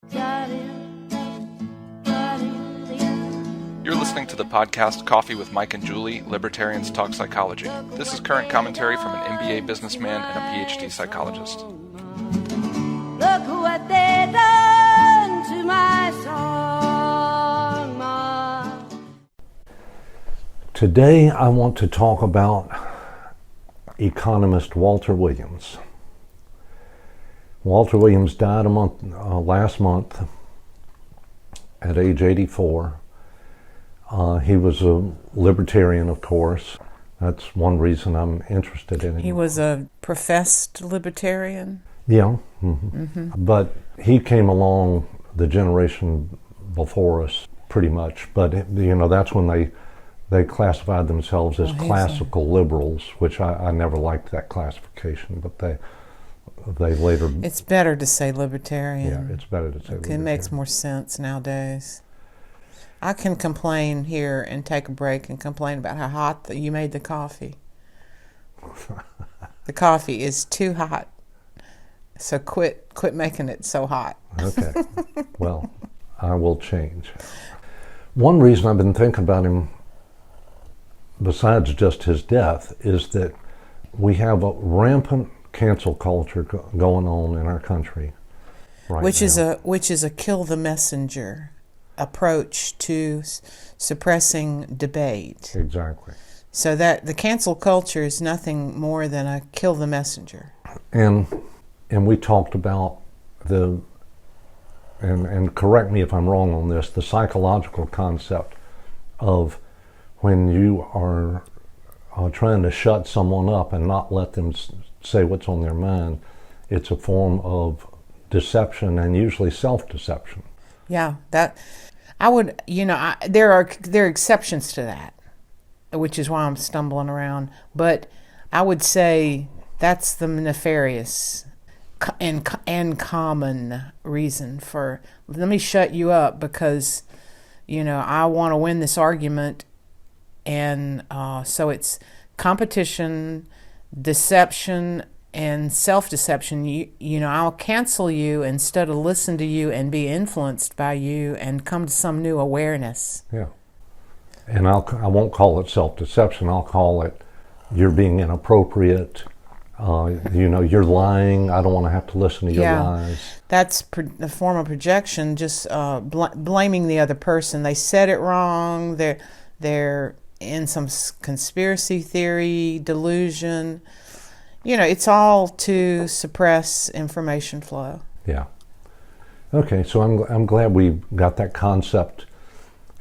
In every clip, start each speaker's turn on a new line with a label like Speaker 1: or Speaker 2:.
Speaker 1: You're listening to the podcast Coffee with Mike and Julie, Libertarians Talk Psychology. This is current commentary from an MBA businessman and a PhD psychologist.
Speaker 2: Look what they done to my song, Ma.
Speaker 3: Today I want to talk about economist Walter Williams. Walter Williams died last month at age 84. He was a libertarian, of course. That's one reason I'm interested in him.
Speaker 4: He was a professed libertarian?
Speaker 3: Yeah. But he came along the generation before us, pretty much. But, you know, that's when they classified themselves as classical liberals, which I never liked that classification, but they later...
Speaker 4: It's better to say libertarian.
Speaker 3: Yeah, it's better to say libertarian.
Speaker 4: It makes more sense nowadays. I can complain here and take a break and complain about how hot you made the coffee. The coffee is too hot, so quit making it so hot.
Speaker 3: Okay, well, I will change. One reason I've been thinking about him, besides just his death, is that we have a rampant cancel culture going on in our country right now.
Speaker 4: Which is a kill the messenger approach to suppressing debate.
Speaker 3: Exactly.
Speaker 4: So that the cancel culture is nothing more than a kill the messenger.
Speaker 3: And we talked about and correct me if I'm wrong on this, the psychological concept of when you are trying to shut someone up and not let them say what's on their mind, it's a form of deception and usually self-deception.
Speaker 4: Yeah, that I would, there are exceptions to that, which is why I'm stumbling around. But I would say that's the nefarious and common reason for, let me shut you up because, I want to win this argument. And so it's competition, deception, and self-deception. I'll cancel you instead of listen to you and be influenced by you and come to some new awareness.
Speaker 3: Yeah. And I won't call it self-deception. I'll call it you're being inappropriate. You're lying. I don't want to have to listen to your lies. That's
Speaker 4: a form of projection, just blaming the other person. They said it wrong. They're in some conspiracy theory, delusion. It's all to suppress information flow.
Speaker 3: Yeah. Okay, so I'm glad we got that concept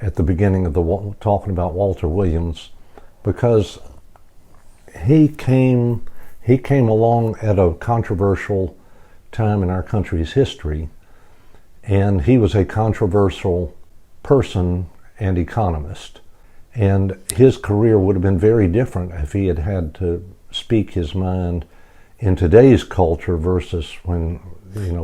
Speaker 3: at the beginning of talking about Walter Williams, because he came along at a controversial time in our country's history, and he was a controversial person and economist. And his career would have been very different if he had to speak his mind in today's culture versus when,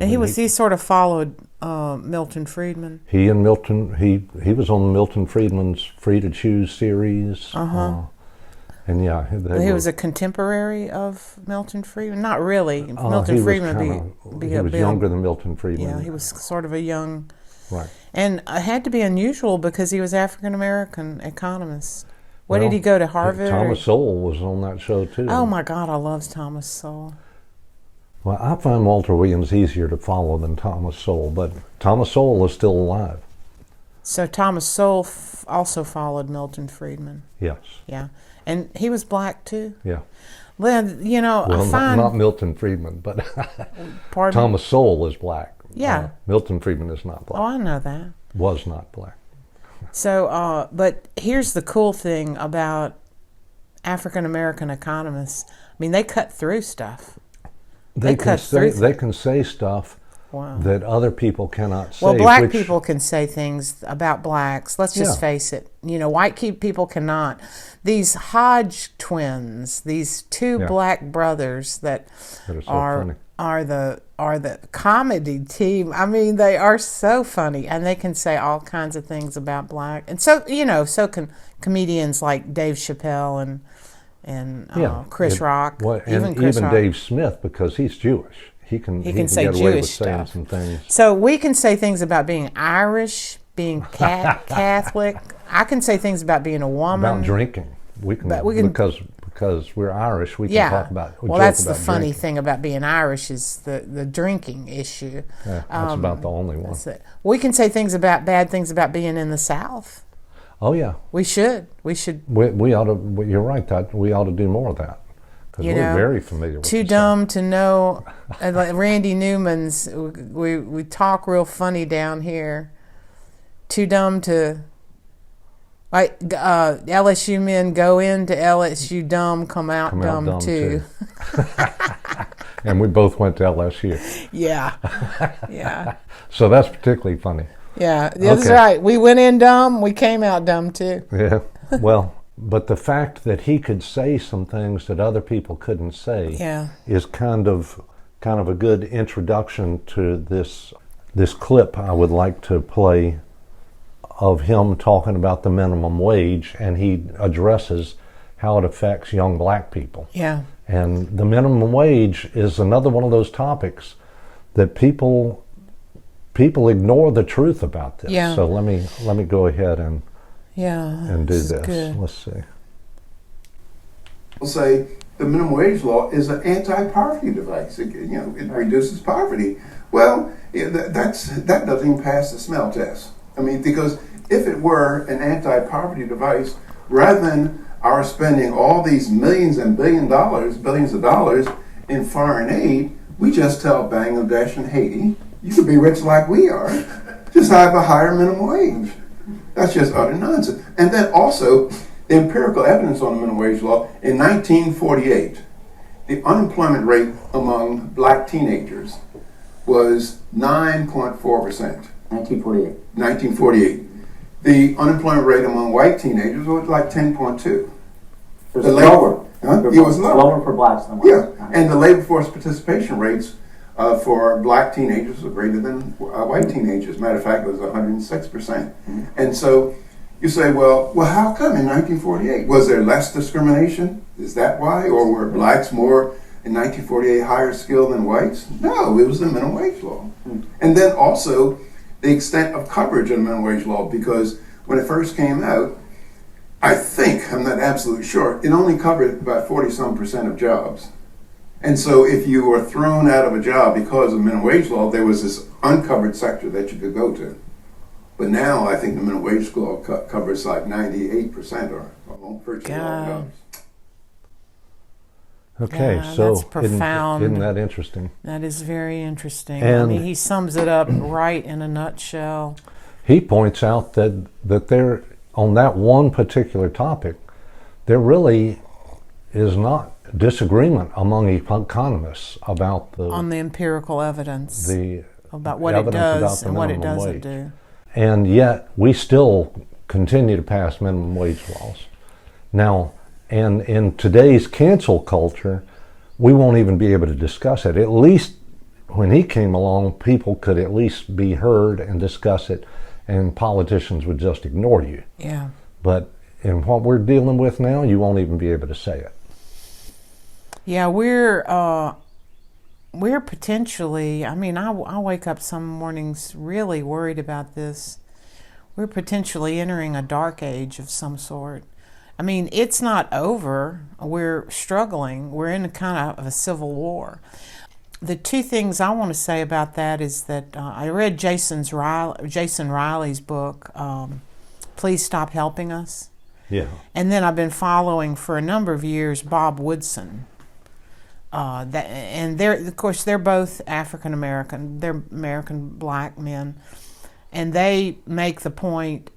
Speaker 4: he sort of followed Milton Friedman.
Speaker 3: He was on Milton Friedman's Free to Choose series. And yeah,
Speaker 4: he was a contemporary of Milton Friedman. Not really. Milton Friedman
Speaker 3: he was younger than Milton Friedman.
Speaker 4: Yeah, he was sort of a young.
Speaker 3: Right.
Speaker 4: And it had to be unusual because he was African American economist. Did he go to Harvard?
Speaker 3: Thomas Sowell was on that show too.
Speaker 4: Oh my God, I love Thomas Sowell.
Speaker 3: Well, I find Walter Williams easier to follow than Thomas Sowell, but Thomas Sowell is still alive.
Speaker 4: So Thomas Sowell also followed Milton Friedman.
Speaker 3: Yes.
Speaker 4: Yeah, and he was black too.
Speaker 3: Yeah.
Speaker 4: Well, I find
Speaker 3: not Milton Friedman, but Thomas Sowell is black.
Speaker 4: Yeah.
Speaker 3: Milton Friedman is not black.
Speaker 4: Oh, I know that.
Speaker 3: Was not black.
Speaker 4: So, but here's the cool thing about African American economists. I mean, they cut through stuff.
Speaker 3: They can say stuff that other people cannot say.
Speaker 4: Well, black people can say things about blacks. Let's just face it. White people cannot. These Hodge twins, these two black brothers that are the comedy team. I mean, they are so funny, and they can say all kinds of things about black. And so, so can comedians like Dave Chappelle and Chris Rock.
Speaker 3: Even Dave Smith, because he's Jewish. he can
Speaker 4: say
Speaker 3: get away with
Speaker 4: Jewish
Speaker 3: saying
Speaker 4: stuff.
Speaker 3: some things.
Speaker 4: So we can say things about being Irish, being Catholic. I can say things about being a woman.
Speaker 3: About drinking. We can because we're Irish, we can talk about.
Speaker 4: Well, that's the
Speaker 3: about
Speaker 4: funny
Speaker 3: drinking.
Speaker 4: thing about being Irish is the drinking issue.
Speaker 3: Yeah, that's about the only one.
Speaker 4: We can say bad things about being in the South.
Speaker 3: Oh yeah,
Speaker 4: we should. We
Speaker 3: ought to. You're right. That we ought to do more of that because we're very familiar with.
Speaker 4: Too dumb to know. Like Randy Newman's. We talk real funny down here. Too dumb to. Like LSU men go into LSU dumb, come out dumb too. And
Speaker 3: we both went to LSU.
Speaker 4: Yeah, yeah.
Speaker 3: So that's particularly funny.
Speaker 4: Yeah, that's right. We went in dumb, we came out dumb too.
Speaker 3: Yeah. Well, but the fact that he could say some things that other people couldn't say is kind of a good introduction to this clip I would like to play of him talking about the minimum wage, and he addresses how it affects young black people.
Speaker 4: Yeah.
Speaker 3: And the minimum wage is another one of those topics that people ignore the truth about this.
Speaker 4: Yeah.
Speaker 3: So let me go ahead and do this.
Speaker 4: Good.
Speaker 3: Let's see.
Speaker 5: We'll say the minimum wage law is an anti-poverty device. It reduces poverty. Well, that doesn't even pass the smell test. I mean, because if it were an anti-poverty device, rather than our spending all these millions and billions of dollars in foreign aid, we just tell Bangladesh and Haiti, you could be rich like we are, just have a higher minimum wage. That's just utter nonsense. And then also, the empirical evidence on the minimum wage law, in 1948, the unemployment rate among black teenagers was 9.4%. 1948. The unemployment rate among white teenagers was like 10.2.
Speaker 6: It was lower.
Speaker 5: It was lower.
Speaker 6: Lower for blacks than whites.
Speaker 5: Yeah, and the labor force participation rates for black teenagers were greater than white teenagers. Matter of fact, it was 106%. Mm-hmm. And so you say, well, how come in 1948? Was there less discrimination? Is that why? Or were blacks more in 1948 higher skilled than whites? No, it was the minimum wage law. Mm-hmm. And then also the extent of coverage of the minimum wage law, because when it first came out, I think, I'm not absolutely sure, it only covered about 40-some% of jobs. And so if you were thrown out of a job because of minimum wage law, there was this uncovered sector that you could go to. But now I think the minimum wage law covers like 98% or virtually all jobs.
Speaker 3: Okay,
Speaker 4: yeah,
Speaker 3: so
Speaker 4: that's profound.
Speaker 3: Isn't that interesting?
Speaker 4: That is very interesting.
Speaker 3: And
Speaker 4: I mean, he sums it up right in a nutshell.
Speaker 3: He points out that there, on that one particular topic, there really is not disagreement among economists about
Speaker 4: on the empirical evidence about what it
Speaker 3: evidence
Speaker 4: does
Speaker 3: about
Speaker 4: and what it
Speaker 3: minimum
Speaker 4: doesn't
Speaker 3: wage.
Speaker 4: do.
Speaker 3: And yet we still continue to pass minimum wage laws. Now, and in today's cancel culture, we won't even be able to discuss it. At least when he came along, people could at least be heard and discuss it, and politicians would just ignore you.
Speaker 4: Yeah.
Speaker 3: But in what we're dealing with now, you won't even be able to say it.
Speaker 4: Yeah, we're potentially, I mean, I wake up some mornings really worried about this. We're potentially entering a dark age of some sort. I mean, it's not over. We're struggling. We're in a kind of a civil war. The two things I want to say about that is that I read Jason Riley's book, Please Stop Helping Us.
Speaker 3: Yeah.
Speaker 4: And then I've been following for a number of years Bob Woodson. And of course, they're both African American. They're American black men, and they make the point.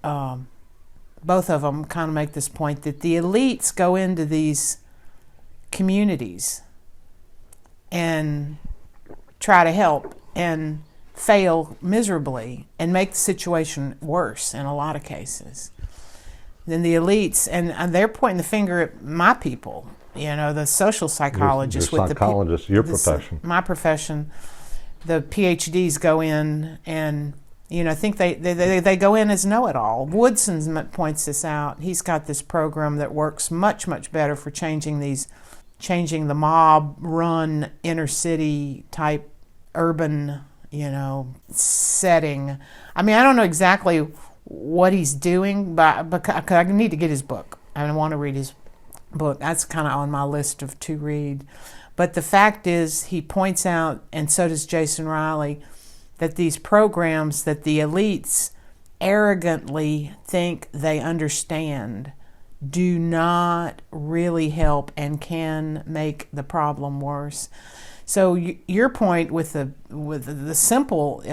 Speaker 4: Both of them kind of make this point that the elites go into these communities and try to help and fail miserably and make the situation worse in a lot of cases. Then the elites, and they're pointing the finger at my people. You know, the social psychologists
Speaker 3: your psychologists, your profession.
Speaker 4: My profession, the PhDs go in and, you know, think they go in as know-it-all. Woodson points this out. He's got this program that works much, much better for changing the mob-run inner-city type urban, setting. I mean, I don't know exactly what he's doing, but because I need to get his book. I want to read his book. That's kind of on my list of to read. But the fact is, he points out, and so does Jason Riley, that these programs that the elites arrogantly think they understand do not really help and can make the problem worse. So your point with the simple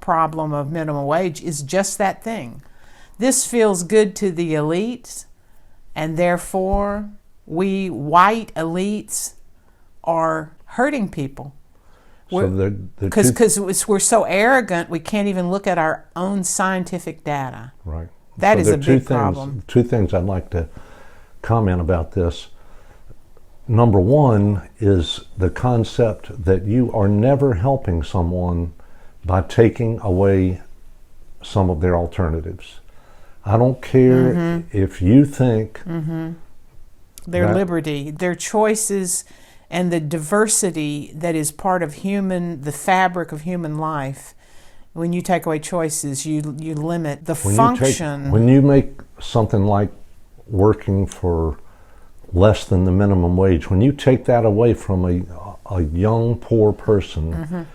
Speaker 4: problem of minimum wage is just that thing. This feels good to the elites, and therefore we white elites are hurting people. Because we're so arrogant, we can't even look at our own scientific data.
Speaker 3: Right.
Speaker 4: That is a big problem.
Speaker 3: Two things I'd like to comment about this. Number one is the concept that you are never helping someone by taking away some of their alternatives. I don't care if you think
Speaker 4: their liberty, their choices, and the diversity that is part of the fabric of human life. When you take away choices, you limit the function.
Speaker 3: When you make something like working for less than the minimum wage, when you take that away from a young poor person,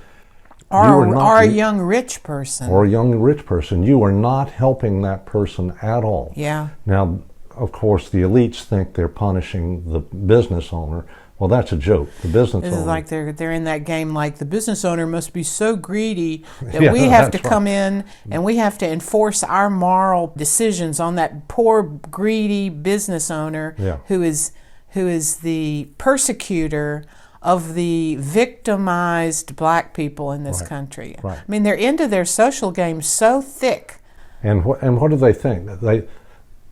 Speaker 4: or a young rich person,
Speaker 3: you are not helping that person at all.
Speaker 4: Yeah.
Speaker 3: Now, of course, the elites think they're punishing the business owner. Well, that's a joke. The business owner.
Speaker 4: Is like they're in that game. Like the business owner must be so greedy that we have to come in and we have to enforce our moral decisions on that poor, greedy business owner who is the persecutor of the victimized black people in this country.
Speaker 3: Right.
Speaker 4: I mean, they're into their social game so thick.
Speaker 3: And what do they think?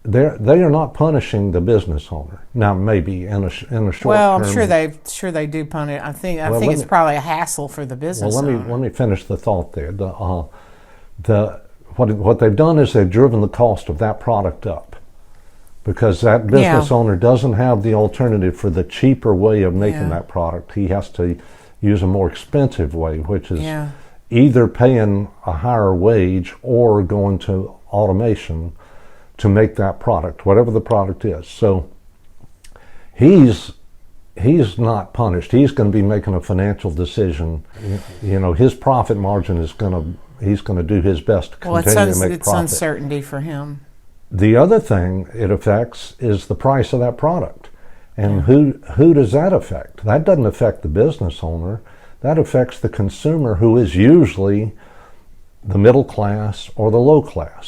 Speaker 3: They are not punishing the business owner. Now, maybe in a short term.
Speaker 4: Well, I'm sure they do punish. I think it's probably a hassle for the business owner.
Speaker 3: Let me finish the thought there. What they've done is they've driven the cost of that product up, because that business owner doesn't have the alternative for the cheaper way of making that product. He has to use a more expensive way, which is either paying a higher wage or going to automation to make that product, whatever the product is. So he's not punished. He's going to be making a financial decision. His profit margin he's going to do his best to continue to make profit.
Speaker 4: It's uncertainty for him.
Speaker 3: The other thing it affects is the price of that product. And who does that affect? That doesn't affect the business owner. That affects the consumer, who is usually the middle class or the low class.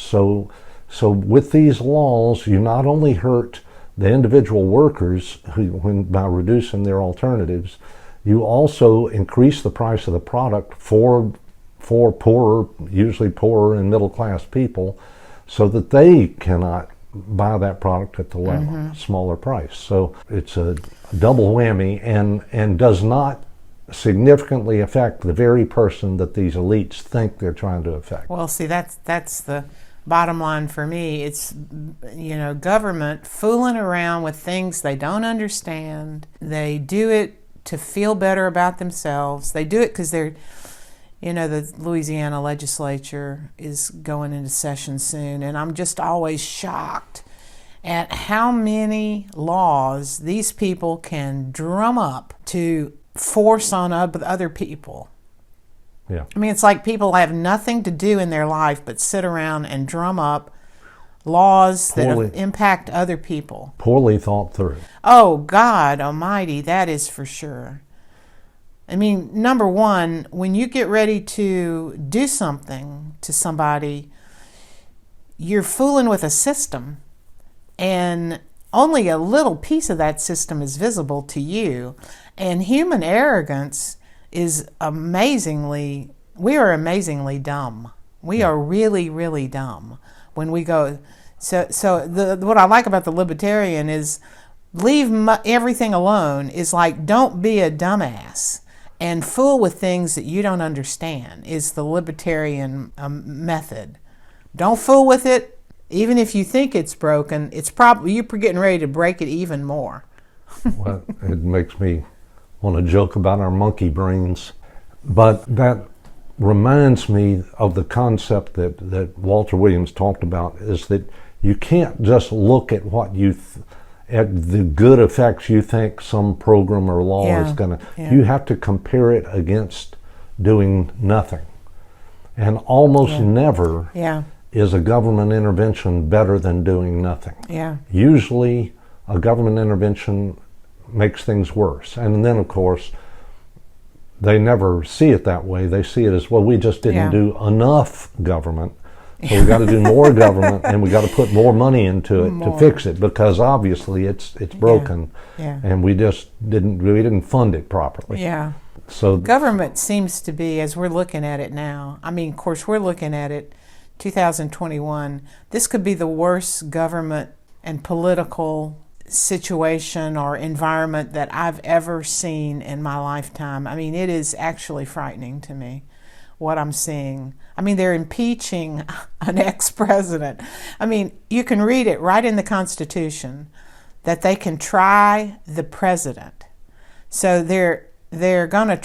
Speaker 3: So with these laws, you not only hurt the individual workers by reducing their alternatives, you also increase the price of the product for poorer, usually poorer and middle class people, so that they cannot buy that product at the smaller price. So it's a double whammy, and does not significantally affect the very person that these elites think they're trying to affect.
Speaker 4: Well, see, that's the bottom line for me. It's government fooling around with things they don't understand. They do it to feel better about themselves. They do it because they're the Louisiana legislature is going into session soon, and I'm just always shocked at how many laws these people can drum up to force on other people.
Speaker 3: Yeah.
Speaker 4: I mean, it's like people have nothing to do in their life but sit around and drum up laws that impact other people.
Speaker 3: Poorly thought through.
Speaker 4: Oh, God almighty, that is for sure. I mean, number one, when you get ready to do something to somebody, you're fooling with a system, and only a little piece of that system is visible to you. And human arrogance is we are amazingly dumb. We are really, really dumb when we go. What I like about the libertarian is leave everything alone. Is like, don't be a dumbass and fool with things that you don't understand, is the libertarian method. Don't fool with it. Even if you think it's broken, it's probably you're getting ready to break it even more.
Speaker 3: Well, it makes me want to joke about our monkey brains. But that reminds me of the concept that Walter Williams talked about, is that you can't just look at what at the good effects you think some program or law is going to. You have to compare it against doing nothing. And almost never is a government intervention better than doing nothing. Usually a government intervention makes things worse. And then, of course, they never see it that way. They see it as, well, we just didn't do enough government, so we got to do more government, and we got to put more money into it to fix it, because obviously it's broken, and we didn't fund it properly. So
Speaker 4: government seems to be, as we're looking at it now, I mean, of course, we're looking at it 2021. This could be the worst government and political situation or environment that I've ever seen in my lifetime. I mean, it is actually frightening to me what I'm seeing. I mean, they're impeaching an ex-president. I mean, you can read it right in the Constitution that they can try the president. So they're going to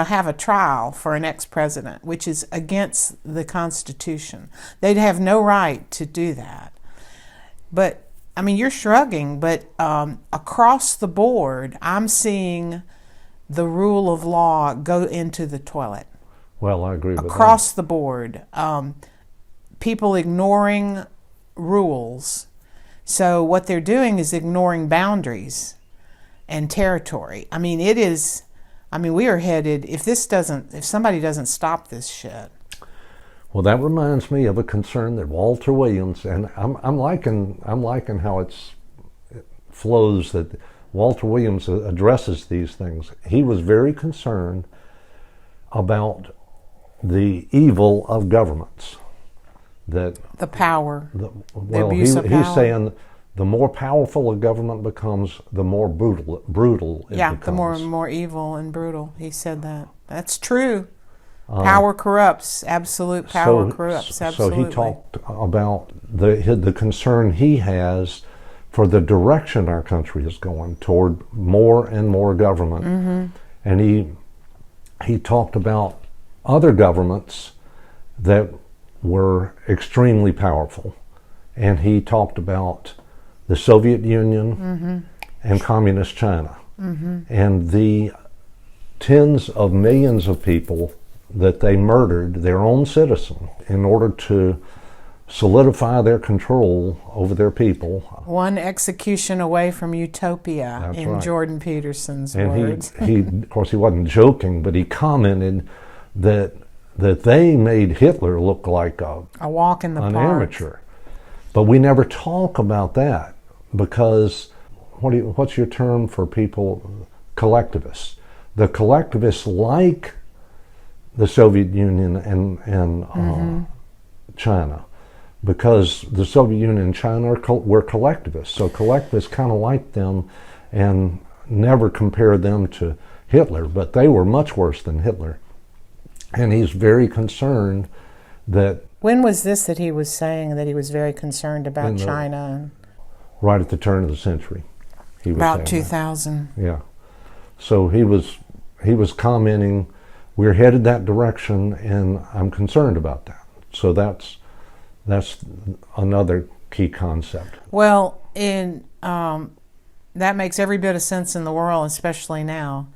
Speaker 4: have a trial for an ex-president, which is against the Constitution. They'd have no right to do that. But I mean, you're shrugging, but across the board, I'm seeing the rule of law go into the toilet.
Speaker 3: Well, I agree with that.
Speaker 4: Across the board, people ignoring rules. So what they're doing is ignoring boundaries and territory. I mean, we are headed, if somebody doesn't stop this shit.
Speaker 3: Well, that reminds me of a concern that Walter Williams, and I'm liking how it flows, that Walter Williams addresses these things. He was very concerned about the evil of governments. The
Speaker 4: power. The
Speaker 3: abuse of power. He's saying the more powerful a government becomes, the more brutal it becomes.
Speaker 4: The more evil and brutal. He said that. That's true. Power corrupts. Absolute power corrupts. Absolutely.
Speaker 3: So he talked about the concern he has for the direction our country is going toward more and more government. And he talked about other governments that were extremely powerful. And he talked about the Soviet Union and Communist China. And the tens of millions of people that they murdered, their own citizen, in order to solidify their control over their people.
Speaker 4: One execution away from utopia. That's in right. Jordan Peterson's words.
Speaker 3: And he of course, he wasn't joking, but he commented that they made Hitler look like a
Speaker 4: walk in the
Speaker 3: an
Speaker 4: park.
Speaker 3: Amateur. But we never talk about that because what's your term for people? Collectivists. The collectivists like the Soviet Union and China, because the Soviet Union and China were collectivists. So collectivists kind of liked them and never compared them to Hitler, but they were much worse than Hitler. And he's very concerned that...
Speaker 4: When was this that he was saying that he was very concerned about China?
Speaker 3: Right at the turn of the century. He was
Speaker 4: about 2000.
Speaker 3: That. Yeah. So he was commenting, we're headed that direction, and I'm concerned about that. So that's another key concept.
Speaker 4: Well, that makes every bit of sense in the world, especially now,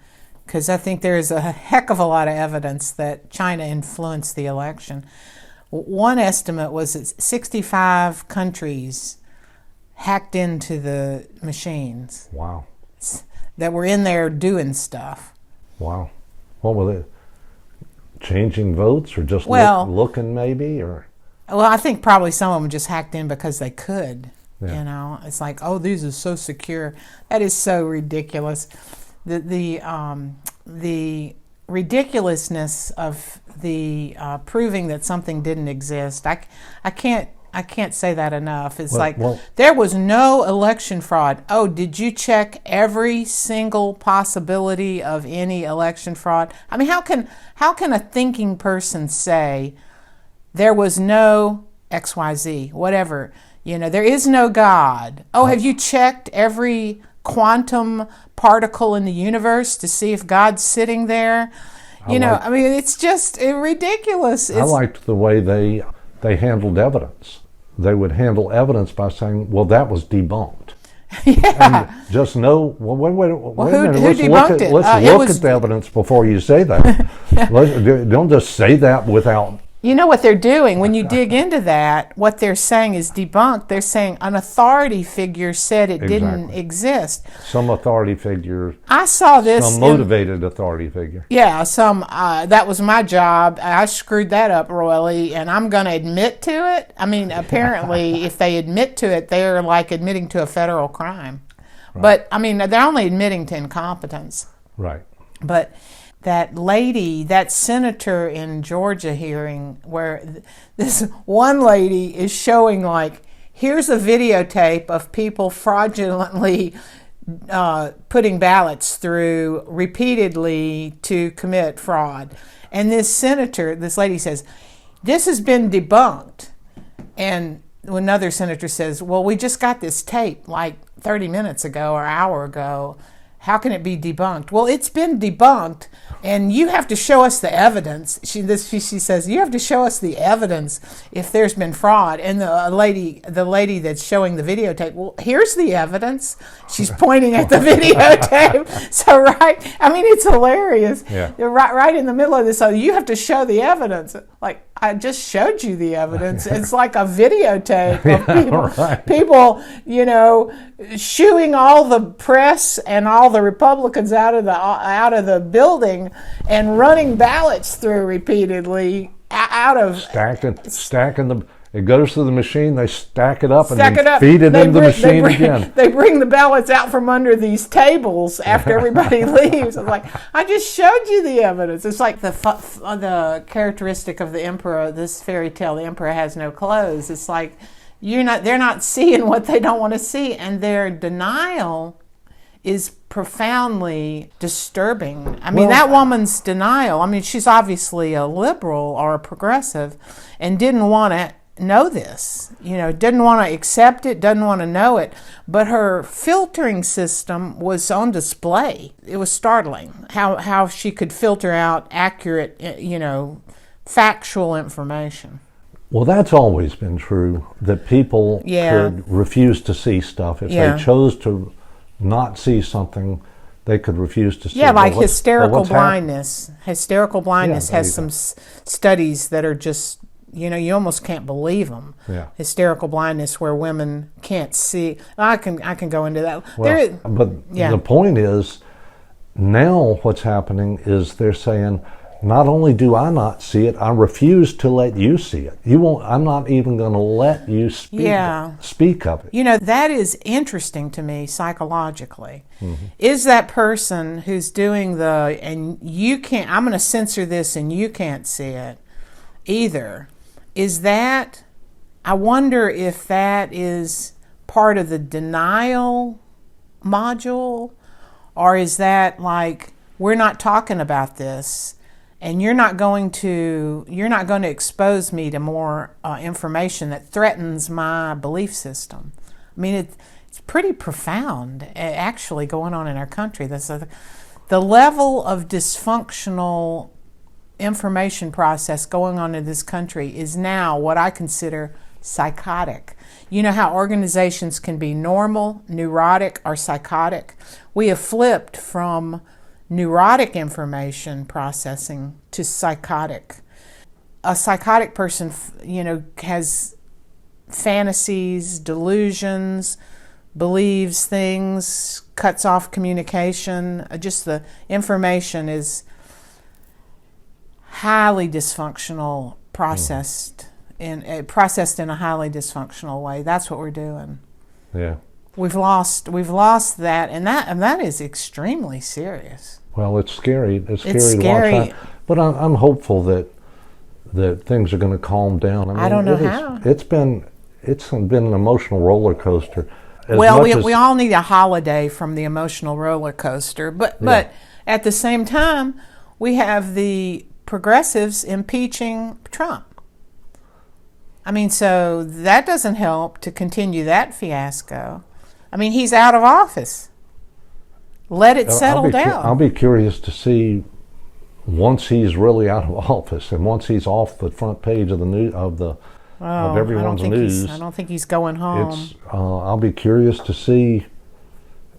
Speaker 4: because I think there's a heck of a lot of evidence that China influenced the election. One estimate was that 65 countries hacked into the machines.
Speaker 3: Wow.
Speaker 4: That were in there doing stuff.
Speaker 3: Wow. What were they? Changing votes, or just looking maybe, or?
Speaker 4: Well, I think probably some of them just hacked in because they could. Yeah. You know, it's like, oh, these are so secure. That is so ridiculous. The ridiculousness of the proving that something didn't exist. I can't say that enough. It's there was no election fraud. Oh, did you check every single possibility of any election fraud? I mean, how can a thinking person say there was no XYZ, whatever? You know, there is no God. Oh, have you checked every quantum particle in the universe to see if God's sitting there. I mean, it's just ridiculous.
Speaker 3: I liked the way they handled evidence. They would handle evidence by saying, well, that was debunked.
Speaker 4: Yeah.
Speaker 3: And just know, well, wait a minute.
Speaker 4: Who
Speaker 3: Let's
Speaker 4: debunked it?
Speaker 3: Let's look at the evidence before you say that. Don't just say that without...
Speaker 4: You know what they're doing when you dig into that? What they're saying is debunked. They're saying an authority figure said it didn't exist.
Speaker 3: Some authority figure.
Speaker 4: I saw this.
Speaker 3: Some motivated authority figure.
Speaker 4: Yeah, that was my job. I screwed that up royally, and I'm going to admit to it. I mean, apparently, if they admit to it, they're like admitting to a federal crime. Right. But, I mean, they're only admitting to incompetence.
Speaker 3: Right.
Speaker 4: But that lady, that senator in Georgia hearing, where this one lady is showing, like, here's a videotape of people fraudulently putting ballots through repeatedly to commit fraud. And this lady says, this has been debunked. And another senator says, well, we just got this tape like 30 minutes ago or an hour ago. How can it be debunked? Well, it's been debunked, and you have to show us the evidence. She says, you have to show us the evidence if there's been fraud. And the lady that's showing the videotape, well, here's the evidence. She's pointing at the videotape. So, right, I mean, it's hilarious.
Speaker 3: Yeah.
Speaker 4: They're right in the middle of this. So you have to show the evidence. Like, I just showed you the evidence. It's like a videotape of people, shooing all the press and all the Republicans out of the building and running ballots through repeatedly
Speaker 3: stacking them. It goes to the machine, they stack it up, feed it into the machine again.
Speaker 4: They bring the ballots out from under these tables after everybody leaves. It's like, I just showed you the evidence. It's like the characteristic of the emperor, this fairy tale, the emperor has no clothes. It's like, they're not seeing what they don't want to see, and their denial is profoundly disturbing. I mean, that woman's denial, I mean, she's obviously a liberal or a progressive and didn't want to know this, didn't want to accept it, doesn't want to know it, but her filtering system was on display. It was startling how she could filter out accurate, factual information.
Speaker 3: Well, that's always been true, that people could refuse to see stuff. If they chose to not see something, they could refuse to see it.
Speaker 4: Yeah, like hysterical blindness. Hysterical blindness has some studies that are just, you almost can't believe them.
Speaker 3: Yeah.
Speaker 4: Hysterical blindness, where women can't see. I can go into that.
Speaker 3: The point is, now what's happening is they're saying, not only do I not see it, I refuse to let you see it. I'm not even going to let you speak of it.
Speaker 4: That is interesting to me psychologically. Mm-hmm. Is that person who's doing and you can't, I'm going to censor this and you can't see it either. I wonder if that is part of the denial module, or is that like, we're not talking about this, and you're not going to expose me to more information that threatens my belief system. I mean, it's pretty profound, actually, going on in our country. The level of dysfunctional information process going on in this country is now what I consider psychotic. You know how organizations can be normal, neurotic, or psychotic? We have flipped from neurotic information processing to psychotic. A psychotic person, has fantasies, delusions, believes things, cuts off communication. Just the information is highly dysfunctional, processed in a highly dysfunctional way. That's what we're doing.
Speaker 3: Yeah.
Speaker 4: We've lost that, and that is extremely serious.
Speaker 3: Well, it's scary. It's scary to watch. But I'm hopeful that things are going to calm down.
Speaker 4: I don't know how.
Speaker 3: It's been an emotional roller coaster.
Speaker 4: We all need a holiday from the emotional roller coaster. But at the same time, we have the progressives impeaching Trump. I mean, so that doesn't help to continue that fiasco. I mean, he's out of office. let it settle down.
Speaker 3: I'll be curious to see once he's really out of office and once he's off the front page of the news of everyone's news.
Speaker 4: I don't think he's going home.
Speaker 3: I'll be curious to see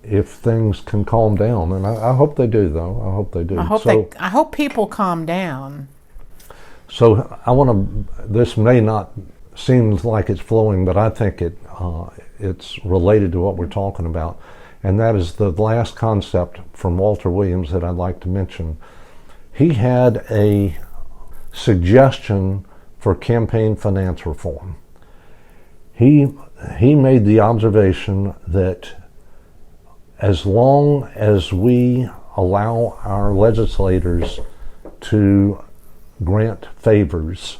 Speaker 3: if things can calm down, and I hope they do. Though I hope they do.
Speaker 4: I hope people calm down.
Speaker 3: So I want to. This may not seem like it's flowing, but I think it's related to what we're talking about, and that is the last concept from Walter Williams that I'd like to mention. He had a suggestion for campaign finance reform. He made the observation that as long as we allow our legislators to grant favors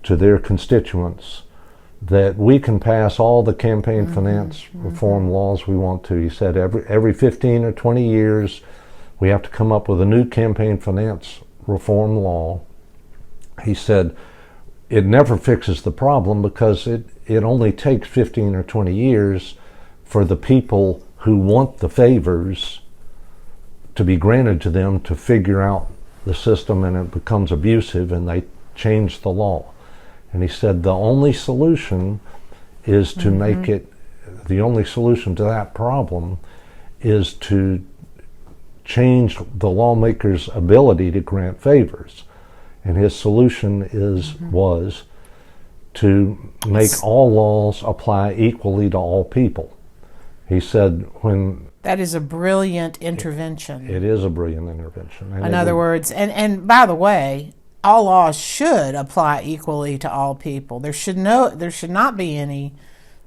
Speaker 3: to their constituents, that we can pass all the campaign finance reform laws we want to. He said every 15 or 20 years we have to come up with a new campaign finance reform law. He said it never fixes the problem because it only takes 15 or 20 years for the people who want the favors to be granted to them to figure out the system, and it becomes abusive and they change the law. And he said the only solution is to make it, the only solution to that problem is to change the lawmakers' ability to grant favors. And his solution was to make all laws apply equally to all people. He said
Speaker 4: that is a brilliant intervention.
Speaker 3: It is a brilliant intervention.
Speaker 4: In other words, and by the way, all laws should apply equally to all people. There should not be any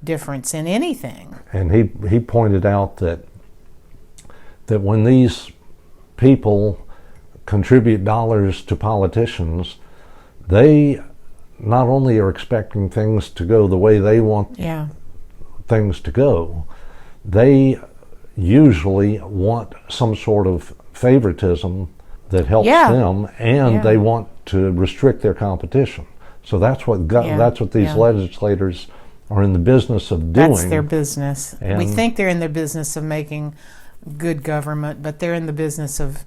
Speaker 4: difference in anything.
Speaker 3: And he pointed out that when these people contribute dollars to politicians, they not only are expecting things to go the way they want things to go, they usually want some sort of favoritism that helps them, and they want to restrict their competition. So that's what these legislators are in the business of doing.
Speaker 4: That's their business. And we think they're in the business of making good government, but they're in the business of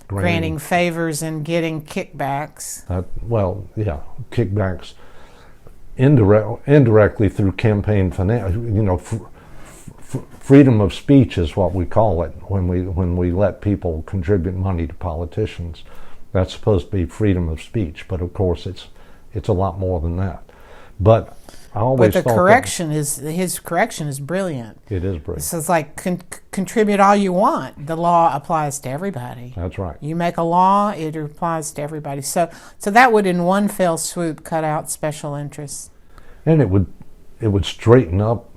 Speaker 4: granting favors and getting kickbacks.
Speaker 3: Kickbacks indirectly through campaign finance. Freedom of speech is what we call it when we let people contribute money to politicians. That's supposed to be freedom of speech, but of course it's a lot more than that. But I always thought
Speaker 4: his correction is brilliant.
Speaker 3: It is brilliant.
Speaker 4: So it's like contribute all you want. The law applies to everybody.
Speaker 3: That's right.
Speaker 4: You make a law, it applies to everybody. So that would in one fell swoop cut out special interests.
Speaker 3: And it would straighten up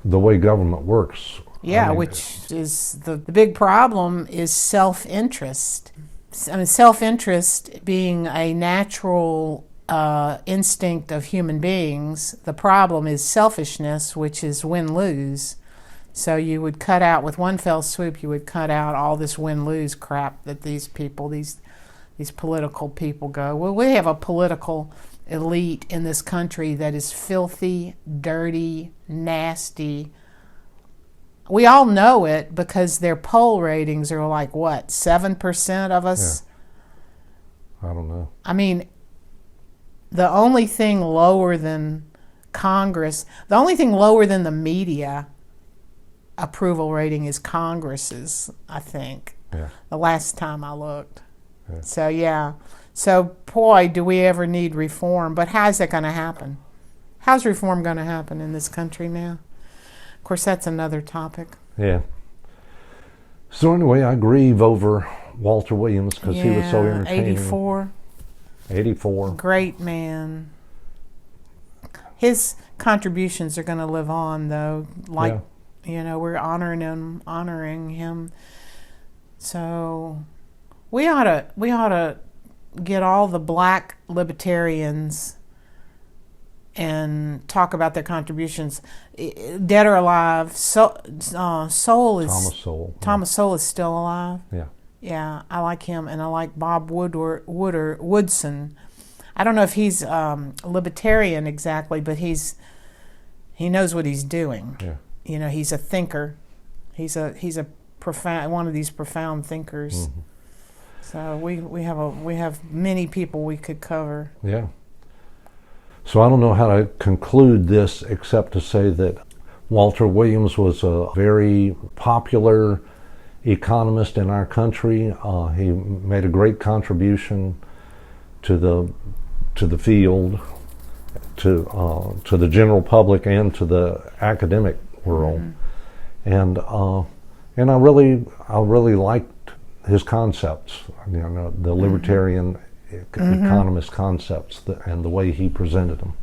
Speaker 3: the way government works.
Speaker 4: Yeah, which is the big problem is self-interest. I mean, self-interest being a natural instinct of human beings. The problem is selfishness, which is win-lose. So you would cut out, with one fell swoop, you would cut out all this win-lose crap that these people, these political people go, well, we have a political elite in this country that is filthy, dirty, nasty. We all know it because their poll ratings are like, what, 7% of us?
Speaker 3: Yeah. I don't know.
Speaker 4: I mean, the only thing lower than Congress, the only thing lower than the media approval rating is Congress's, I think, the last time I looked. Yeah. So, boy, do we ever need reform. But how's that going to happen? How's reform going to happen in this country now? Of course, that's another topic.
Speaker 3: Yeah. So anyway, I grieve over Walter Williams because he was so entertaining. 84.
Speaker 4: Great man. His contributions are going to live on, though. We're honoring him. So we ought to get all the black libertarians and talk about their contributions, dead or alive. Thomas Sowell is still alive. Yeah, I like him, and I like Bob Woodson. I don't know if he's libertarian exactly, but he knows what he's doing. He's a thinker. He's a one of these profound thinkers. So we have many people we could cover.
Speaker 3: Yeah. So I don't know how to conclude this except to say that Walter Williams was a very popular economist in our country. He made a great contribution to the field, to the general public, and to the academic world. And I really liked his concepts. The libertarian economist concepts, and the way he presented them.